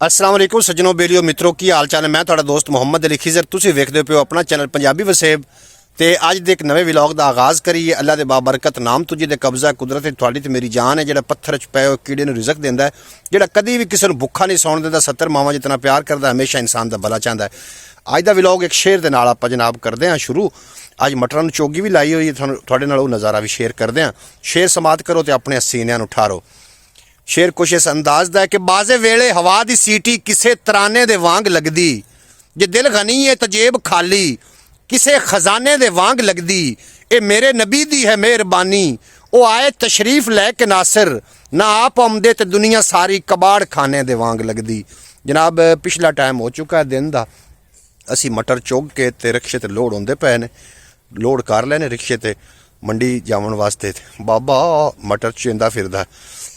अस्सलाम वालेकुम सज्जनों बेलियो मित्रों की हाल चाल है। मैं तुहाडा दोस्त मुहम्मद अली खिजर। तुसीं वेखदे पियो अपना चैनल पंजाबी वसेब ते अज दे एक नवे व्लॉग का आगाज़ करिए। अल्लाह दे बाबरकत नाम तुझे दे कब्जा कुदरत तुहाडी ते मेरी जान है। जिहड़ा पत्थर च पे कीड़े नूं रिज़क देंदा है, जिहड़ा कदी भी किसी नूं भुखा नहीं सौण देंदा, 70 मावां जितना प्यार करदा, हमेशा इंसान दा भला चाहता है। अज दा व्लॉग एक शेर दे नाल आपां जनाब करदे हां शुरू। अज मटरां नूं चोगी भी लाई होई है, तुहाडे नाल ओह नज़ारा भी शेयर करदे हां। शेर समात करो ते अपने सीनियां नूं ठारो। शेर कुछ इस अंदाज दा है कि बाजे वेले हवा दी सीटी किसे तराने दे वांग लगदी, जे दिल गनी है तो जेब खाली किसे खजाने दे वांग लगदी। ए मेरे नबी दी है मेहरबानी, ओ आए तशरीफ लैके नासिर, ना आप आमदे तो दुनिया सारी कबाड़ खाने दे वांग लगदी। जनाब पिछला टाइम हो चुका है दिन दा, असी मटर चुग के ते रिक्शे ते लोड होंदे पे ने, लोड कर लेने रिक्शे ते मंडी जावन वास्ते। बाबा मटर चेंदा फिरदा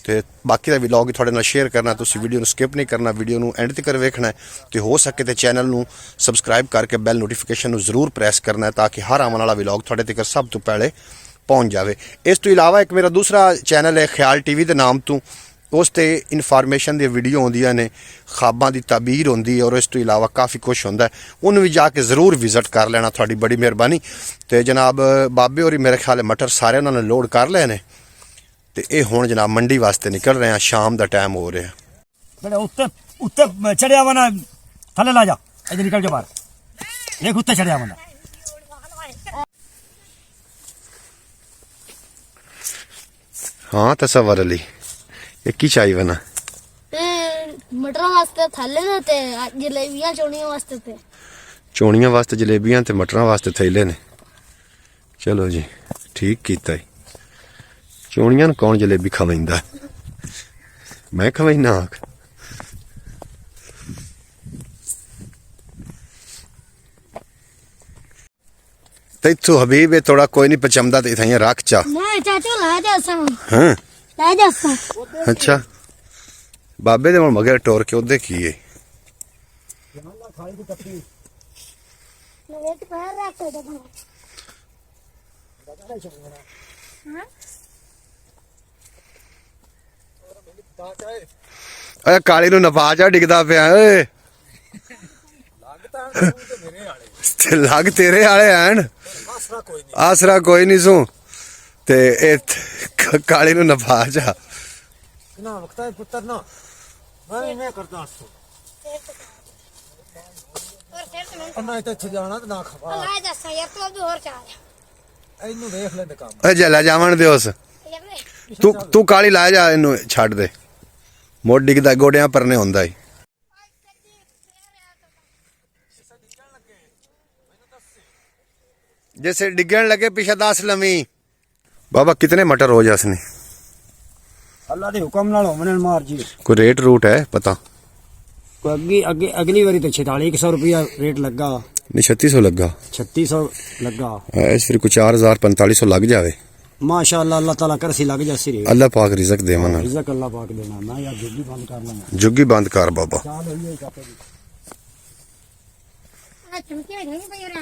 ते बाकी का व्लॉग थोड़े नाल शेयर करना। तुसीं वीडियो नूं स्किप नहीं करना, वीडियो नूं एंड तक वेखना है कि हो सके तो चैनल नूं सबसक्राइब करके बैल नोटिफिकेशन नूं जरूर प्रेस करना है, ताकि हर आने वाला व्लॉग थोड़े तक सब तो पहले पहुँच जाए। इस तो इलावा एक मेरा दूसरा चैनल है ख्याल टीवी के नाम तो, उस ते इन्फॉर्मेशन दी वीडियो आउंदियां ने, ख्वाबां दी ताबीर होंदी है, और इस तो इलावा काफ़ी कुछ होंदा है। उन्हें भी जाके जरूर विजिट कर लेना, थोड़ी बड़ी मेहरबानी। तो जनाब बाबे होरी मेरे ख्याल मटर सारे उन्होंने लोड कर ले ने, ते ये हुण जनाब मंडी वास्ते निकल रहे हैं। शाम का टाइम हो रहा है। बेटा उत्ते चढ़िया वना थले ला जा, इधर निकल के बाहर एक उत्ते चढ़िया वना। हाँ तसव्वुर अली एक ही चाहिए वना मटरों वास्ते थैले ने ते जलेबियां चोणियां वास्ते ते चोणियां वास्ते जलेबियां ते मटरां वास्ते थैले ने। चलो जी ठीक कीता है। चोणियां कौन जलेबी खवाइंदा, मैं खवाइना। तैथू हबीब है थोड़ा कोई नहीं पचमदा ते इथां रख चा। मैं चाचू ला जा सा हां ला जा सा। अच्छा बाबे दे मगर टोर के ओदे की है मैं तो पैर रख दे दो। अरे काली नूं नपा जा डिगदा पिया ओए। लग तेरे आले हैं, आसरा कोई नहीं सू ते काली नूं नपा जा। ना वक्त है पुत्र ना मैं करता मैं तो इत्थे जाना ते ना खवा ला जा सा यार, तू अब और चाह इनू देख ले काम। ए जला जावन दे उस तू काली ला जा, इनू छड़ दे, मोड़ डिगदा गोडियां परने होंदा है। जैसे डिगन लगे पीछे 10 लमी। बाबा कितने मटर हो जासने? अल्लाह दे हुक्म नाल होमने मार जी। कोई रेट रूट है पता? कोई अगली बारी तो 4600 रुपया रेट लगा, नहीं 3600 लगा, 3600 लगा। ऐस फिर कुछ 4000 4500 लग जावे। माशाअल्लाह अल्लाह ताला कर सी लग जासी रे। अल्लाह पाक रिजक दे मना, रिजक अल्लाह पाक देना। मैं यार जुग्गी बंद कर लेना, जुग्गी बंद कर बाबा। चाल होई है कापे दी आ चमके नहीं पे यार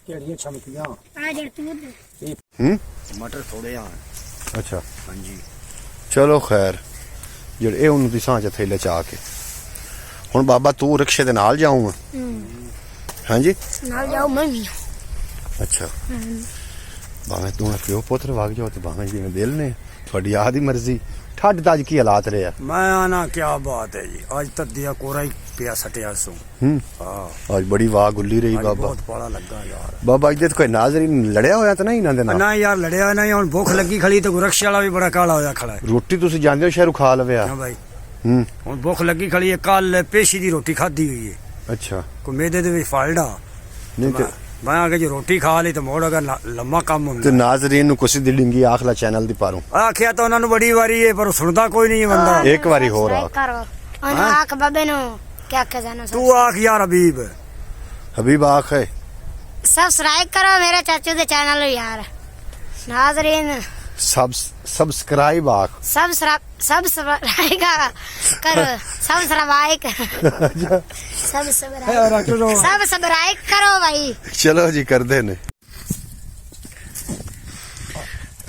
केड़ियां छमकियां आ जड़ तू मटर थोड़े आ। अच्छा हां जी चलो खैर जेड़े ए उन्नु दी सांच थैले च आके हुन बाबा तू रिक्शे दे नाल जाऊं। हां जी नाल जाओ मैं भी। अच्छा भावे तू प्यो पुत्र भाग जाओ तो भावे जिवें दिल ने, थोड़ी आदी मर्जी। ठंड ताज की हालात रहे। मैं आना क्या बात है जी, आज तक दिया कोरा ही पिया सटिया सो। आज बड़ी वाह गुल्ली रही बाबा, बहुत बड़ा लगा यार। बाबा अज कोई नाजरीन लड़िया होया तो नहीं इन्हां दे नाल? ना यार लड़िया नहीं, हुन भुख लगी खड़ी तो रिक्शे वाला भी बड़ा काला होया खड़ा है। रोटी तुसी जांदे हो शहरों खा लवे? हां भाई हुन भुख लगी खड़ी है, कल पेशी दी रोटी खाधी हुई है। अच्छा को मेदे दे विच फालड़ा नहीं ते मैं आगे जो रोटी खा ली तो मोड़ अगर लम्मा कम ते होंदा। नाजरीन नु कुछ दिलिंगी आखला चैनल दी पारूं आखिया तो उन्होंने बड़ी बारी है, पर सुनता कोई नहीं है बंदा। एक बारी हो रहा करो अन आख बाबे नो क्या खजाना तू आख यार हबीब। हबीब आख है सब्सक्राइब करो मेरे चाचू दे चैनल यार। नाजरीन सब्सक्राइब आख सब्सक्राइब करो, सब्सक्राइब सब्सक्राइब करो भाई। चलो जी कर दे ने।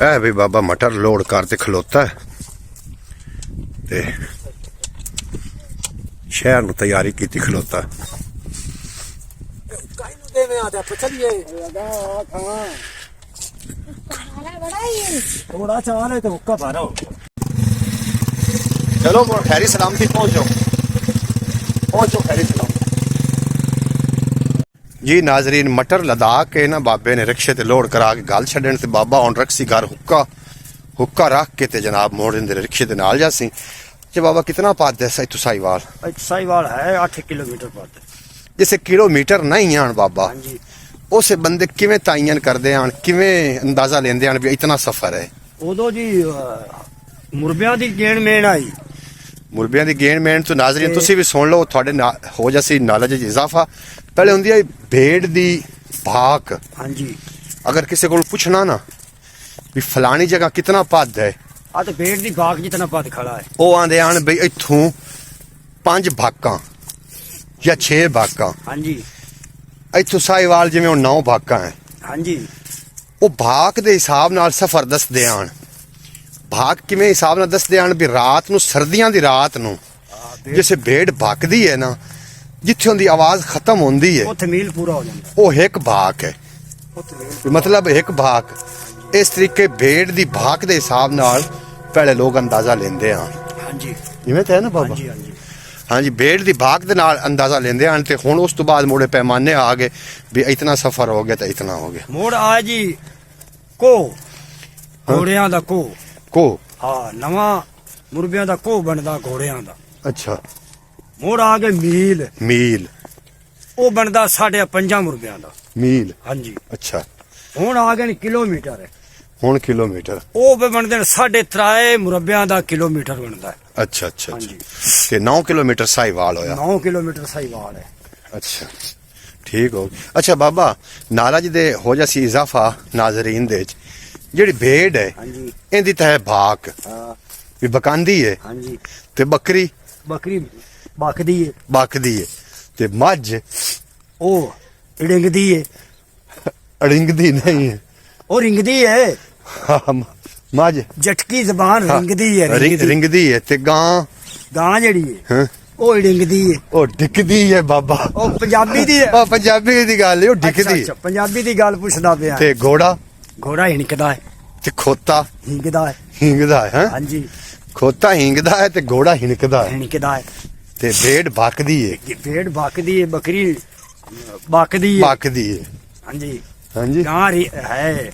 ए भाई बाबा मटर लोड करते खलोता है ते ਸ਼ਹਿਰ ਨੂੰ ਤਿਆਰੀ ਕੀਤੀ ਖਲੋਤਾ। ਕਾਈ ਨੂੰ ਦੇਵੇਂ ਆ ਜਾ ਪਛਲੀਏ ਥੋੜਾ ਚਾਹ ਲੈ ਤੇ ਹੁੱਕਾ ਭਰੋ। ਚਲੋ ਖੈਰੀ ਸਲਾਮਤੀ ਪਹੁੰਚੋ ਖੈਰੀ ਸਲਾਮ ਜੀ। ਨਾਜ਼ਰੀਨ ਮਟਰ ਲਦਾ ਕੇ ਨਾ ਬਾਬੇ ਨੇ ਰਿਕਸ਼ੇ ਤੇ ਲੋਡ ਕਰਾ ਕੇ ਗੱਲ ਛੱਡਣ ਤੇ ਬਾਬਾ ਹੁਣ ਰਕਸੀ ਘਰ ਹੁੱਕਾ ਰੱਖ ਕੇ ਤੇ ਜਨਾਬ ਮੋੜਨ ਦੇ ਰਿਕਸ਼ੇ ਦੇ ਨਾਲ ਜਾਸੀ। ਜੇ ਬਾਬਾ ਕਿਤਨਾ ਪਾਦ ਹੈ ਸਹੀ ਸਾਈਵਾਲ? ਸਾਈਵਾਲ ਹੈ 8 ਕਿਲੋਮੀਟਰ ਪਾਦ। ਜਿਸੇ ਕਿਲੋਮੀਟਰ ਨਹੀਂ ਆਣ ਬਾਬਾ ਹਾਂਜੀ ਉਸੇ ਬੰਦੇ ਕਿਵੇਂ ਤਾਇਨ ਕਰਦੇ ਆਣ, ਕਿਵੇਂ ਅੰਦਾਜ਼ਾ ਲੈਂਦੇ ਆਣ ਵੀ ਇਤਨਾ ਸਫ਼ਰ ਹੈ? ਉਦੋਂ ਜੀ ਮੁਰਬਿਆਂ ਦੀ ਗੇਣ ਮੇਣ ਆਈ। ਮੁਰਬਿਆਂ ਦੀ ਗੇਣ ਮੇਣ ਤੋਂ ਨਾਜ਼ਰੀਨ ਤੁਸੀਂ ਵੀ ਸੁਣ ਲਓ, ਤੁਹਾਡੇ ਹੋ ਜਾਸੀ ਨਾਲਜ ਚ ਇਜ਼ਾਫਾ। ਪਹਿਲੇ ਹੁੰਦੀ ਹੈ ਭੇਡ ਦੀ ਭਾਕ। ਹਾਂਜੀ ਅਗਰ ਕਿਸੇ ਕੋਲ ਪੁੱਛਣਾ ਨਾ ਵੀ ਫਲਾਣੀ ਜਗ੍ਹਾ ਕਿਤਨਾ ਪੱਦ ਹੈ, ਆ ਤੇ ਭੇਡ ਦੀ ਭਾਕ ਜਿਤਨਾ ਪੱਦ ਖੜਾ ਹੈ। ਉਹ ਆਂਦੇ ਆਣ ਬਈ ਇੱਥੋਂ 5 ਭਾਕਾਂ ਜਾਂ 6 ਭਾਕਾਂ। ਹਾਂਜੀ ਇੱਥੋਂ ਸਾਈਵਾਲ ਜਿਵੇਂ ਉਹ 9 ਭਾਕਾਂ ਹੈ। ਹਾਂਜੀ ਉਹ ਭਾਕ ਦੇ ਹਿਸਾਬ ਨਾਲ ਸਫ਼ਰ ਦੱਸਦੇ ਆਣ। ਭਾਕ ਕਿਵੇਂ ਹਿਸਾਬ ਨਾਲ ਦੱਸਦੇ ਆਣ ਵੀ ਰਾਤ ਨੂੰ, ਸਰਦੀਆਂ ਦੀ ਰਾਤ ਨੂੰ ਜਿਸੇ ਭੇਡ ਭੱਕਦੀ ਹੈ ਨਾ, ਜਿੱਥੇ ਉਹਦੀ ਆਵਾਜ਼ ਖਤਮ ਹੁੰਦੀ ਹੈ ਉੱਥੇ ਮੀਲ ਪੂਰਾ ਹੋ ਜਾਂਦਾ। ਉਹ ਇੱਕ ਭਾਕ ਹੈ। ਮਤਲਬ ਇੱਕ ਭਾਕ। ਇਸ ਤਰੀਕੇ ਭੇਡ ਦੀ ਭਾਕ ਦੇ ਹਿਸਾਬ ਨਾਲ ਪਹਿਲੇ ਲੋਕ ਅੰਦਾਜ਼ਾ ਲੈਂਦੇ ਆ। ਹਾਂਜੀ ਜਿਵੇਂ ਤਾਂ ਹੈ ਨਾ ਬਾਬਾ? ਹਾਂਜੀ ਹਾਂਜੀ ਹਾਂਜੀ ਭੇਡ ਦੀ ਭਾਕ ਦੇ ਨਾਲ ਅੰਦਾਜ਼ਾ ਲੈਂਦੇ ਹਨ। ਤੇ ਹੁਣ ਉਸ ਤੋਂ ਬਾਅਦ ਮੋੜੇ ਪੈਮਾਨੇ ਆ ਗਏ ਵੀ ਇਤਨਾ ਸਫ਼ਰ ਹੋ ਗਿਆ ਤਾਂ ਇਤਨਾ ਹੋ ਗਿਆ। ਮੋੜ ਆ ਜੀ ਕੋ ਘੋੜਿਆਂ ਦਾ ਕੋ ਹਾਂ, ਨਵਾਂ ਮੁਰਬਿਆਂ ਦਾ ਕੋ ਬਣਦਾ ਘੋੜਿਆਂ ਦਾ। ਅੱਛਾ ਮੋੜ ਆ ਗਏ ਮੀਲ ਉਹ ਬਣਦਾ 5.5 ਮੁਰਬਿਆਂ ਦਾ। ਮੀਲ ਹਾਂਜੀ ਅੱਛਾ। ਹੁਣ ਆ ਗਏ ਕਿਲੋਮੀਟਰ ਹੈ। ਹੁਣ ਕਿਲੋਮੀਟਰ ਉਹ ਵੀ ਬਣਦੇ 3.5 ਮੁਰਬਿਆਂ ਦਾ ਕਿਲੋਮੀਟਰ ਬਣਦਾ ਹੈ। ਅੱਛਾ ਅੱਛਾ ਹਾਂਜੀ ਤੇ 9 ਕਿਲੋਮੀਟਰ ਸਾਈਵਾਲ ਹੋਇਆ। 9 ਕਿਲੋਮੀਟਰ ਸਾਈਵਾਲ ਹੈ। ਅੱਛਾ ਠੀਕ ਹੋ ਗਿਆ। ਅੱਛਾ ਬਾਬਾ ਨਾਰਾਜ ਦੇ ਹੋ ਜਾਸੀ ਇਜ਼ਾਫਾ ਨਾਜ਼ਰੀਨ ਦੇ ਚ ਜਿਹੜੀ ਭੇਡ ਹੈ ਹਾਂਜੀ ਇਹਦੀ ਤਾਂ ਹੈ ਭਾਕ ਹਾਂ ਵੀ ਬਕਾਂਦੀ ਹੈ, ਹਾਂਜੀ ਤੇ ਬੱਕਰੀ ਬੱਕਰੀ ਬਕਦੀ ਹੈ, ਬਕਦੀ ਹੈ, ਤੇ ਮੱਝ ਉਹ ਰਿੰਗਦੀ ਹੈ। ਅੜਿੰਗਦੀ ਨਹੀਂ ਹੈ। ਉਹ ਰਿੰਗਦੀ ਹੈ, ਹਾਂ, ਮੱਝ ਜਟਕੀ ਜ਼ਬਾਨ ਰਿੰਗਦੀ ਹੈ। ਰਿੰਗਦੀ ਹੈ। ਤੇ ਗਾਂ ਗਾਂ ਜਿਹੜੀ ਹੈ ਹਾਂ, ਉਹ ਰਿੰਗਦੀ ਹੈ। ਉਹ ਡਿੱਕਦੀ ਹੈ ਬਾਬਾ। ਉਹ ਪੰਜਾਬੀ ਦੀ ਹੈ। ਉਹ ਪੰਜਾਬੀ ਦੀ ਗੱਲ ਹੈ, ਉਹ ਡਿੱਗਦੀ ਅੱਛਾ, ਪੰਜਾਬੀ ਦੀ ਗੱਲ ਪੁੱਛਦਾ ਪਿਆ। ਤੇ ਘੋੜਾ ਘੋੜਾ ਹਿੰਕਦਾ ਹੈ, ਤੇ ਖੋਤਾ ਹਿੰਕਦਾ ਹੈ। ਹਿੰਗਦਾ ਹੈ। ਹੈਂ? ਹਾਂਜੀ ਖੋਤਾ ਹਿੰਗਦਾ ਹੈ ਤੇ ਘੋੜਾ ਹਿਣਕਦਾ ਹੈ। ਹਿੰਕਦਾ ਹੈ। ਤੇ ਭੇਡ ਭੱਕਦੀ ਹੈ। ਭੇਡ ਬਕਦੀ ਹੈ, ਬੱਕਰੀ ਬਕਦੀ ਹੈ। ਭੱਕਦੀ ਹੈ। ਹਾਂਜੀ ਹਾਂਜੀ ਗਾਂ ਹੈ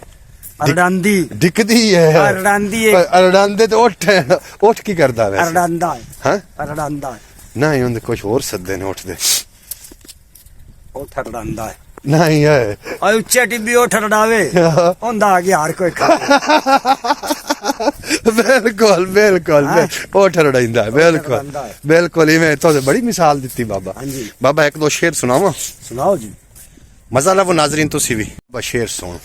ਅਰਡਾਂਦੀ। ਡਿੱਗਦੀ ਹੈ। ਅਰਡਾਂਦੀ ਹੈ। ਅਰਡਾਂਦੇ ਤੇ ਉੱਠ ਕੀ ਕਰਦਾ ਵੈਸੇ? ਅਰਡਾਂਦਾ ਹੈ। ਹਾਂ ਅਰਡਾਂਦਾ ਹੈ। ਨਹੀਂ ਉਹਦੇ ਕੁਝ ਹੋਰ ਸੱਦੇ ਨੇ ਉੱਠਦੇ। ਉਹ ਠਰਡਾਂਦਾ ਹੈ। ਨਹੀਂ ਹੈ। ਆ ਉੱਚਾ ਟਿੱਬੀ ਉਹ ਠਰਡਾਵੇ ਹੁੰਦਾ ਆ ਗਿਆ ਹਰ ਕੋਈ ਬਿਲਕੁਲ ਬਿਲਕੁਲ ਉਹ ਠਰੜਾਂਦਾ ਬਿਲਕੁਲ ਬਿਲਕੁਲ। ਇਵੇਂ ਤੋਂ ਬੜੀ ਮਿਸਾਲ ਦਿੱਤੀ ਬਾਬਾ। ਹਾਂਜੀ ਬਾਬਾ ਇੱਕ ਦੋ ਸ਼ੇਰ ਸੁਣਾਵਾਂ? ਸੁਣਾਓ ਜੀ। ਮਜ਼ਾ ਲਵੋ ਨਾਜ਼ਰੀਨ ਤੁਸੀਂ ਵੀ। ਬਸ਼ੇਰ ਸੁਣ।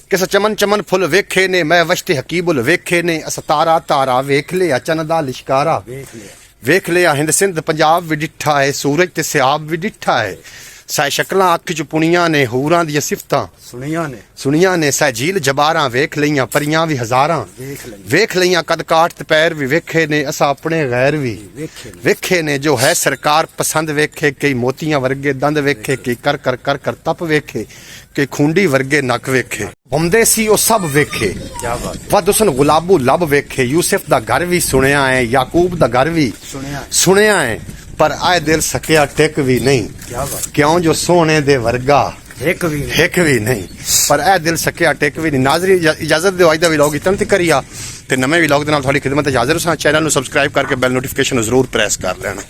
ਕਿਸ ਚਮਨ ਚਮਨ ਫੁੱਲ ਵੇਖੇ ਨੇ, ਮੈਂ ਵਸ਼ਤੇ ਹਕੀਬੁਲ ਵੇਖੇ ਨੇ, ਅਸ ਤਾਰਾ ਤਾਰਾ ਵੇਖ ਲਿਆ, ਚੰਨ ਦਾ ਲਿਸ਼ਕਾਰਾ ਵੇਖ ਲਿਆ, ਹਿੰਦ ਸਿੰਧ ਪੰਜਾਬ ਵੀ ਡਿੱਠਾ ਹੈ, ਸੂਰਜ ਤੇ ਸਿਆਬ ਵੀ ਡਿੱਠਾ ਹੈ, ਸੈ ਸ਼ਕਲਾਂ ਅੱਖ ਚ ਪੁਣੀਆਂ ਨੇ, ਹੂਰਾਂ ਦੀਆਂ ਸਿਫਤਾਂ ਸੁਣੀਆਂ ਨੇ, ਸੈ ਝੀਲ ਜਬਾਰਾਂ ਵੇਖ ਲਈਆਂ, ਪਰੀਆਂ ਵੀ ਹਜ਼ਾਰਾਂ ਵੇਖ ਲਈਆਂ, ਕਦ ਕਾਟ ਤੇ ਪੈਰ ਵੀ ਵੇਖੇ ਨੇ, ਅਸਾਂ ਆਪਣੇ ਗੈਰ ਵੀ ਵੇਖੇ ਨੇ, ਜੋ ਹੈ ਸਰਕਾਰ ਪਸੰਦ ਵੇਖੇ, ਕਈ ਮੋਤੀਆਂ ਵਰਗੇ ਦੰਦ ਵੇਖੇ, ਕਈ ਕਰ ਕਰ ਕਰ ਕਰ ਤਪ ਵੇਖੇ, ਕਿ ਖੁੰਡੀ ਵਰਗੇ ਨੱਕ ਵੇਖੇ, ਹੁੰਦੇ ਸੀ ਉਹ ਸਭ ਵੇਖੇ, ਵਦ ਉਸਨ ਗੁਲਾਬੂ ਲੱਭ ਵੇਖੇ, ਯੂਸਫ ਦਾ ਘਰ ਵੀ ਸੁਣਿਆ ਹੈ, ਯਾਕੂਬ ਦਾ ਘਰ ਵੀ ਸੁਣਿਆ ਹੈ, ਪਰ ਆਏ ਦਿਲ ਸਕਿਆ ਟਿਕ ਵੀ ਨਹੀਂ, ਕਿਉਂ ਜੋ ਸੋਹਣੇ ਦੇ ਵਰਗਾ ਇੱਕ ਵੀ ਨਹੀਂ, ਪਰ ਇਹ ਦਿਲ ਸਕਿਆ ਟਿਕ ਵੀ ਨਹੀਂ। ਨਾਜ਼ਰੀ ਇਜਾਜ਼ਤ ਦਿਓ, ਅੱਜ ਦਾ ਵਲੌਗ ਇਤਨਾ ਤੱਕ ਕਰੀਆ ਤੇ ਨਵੇਂ ਵਲੌਗ ਦੇ ਨਾਲ ਤੁਹਾਡੀ ਖਿਦਮਤ ਹਾਜ਼ਰ ਹਾਂ। ਚੈਨਲ ਨੂੰ ਸਬਸਕ੍ਰਾਈਬ ਕਰਕੇ ਬੈਲ ਨੋਟੀਫਿਕੇਸ਼ਨ ਜ਼ਰੂਰ ਪ੍ਰੈਸ ਕਰ ਲੈਣਾ।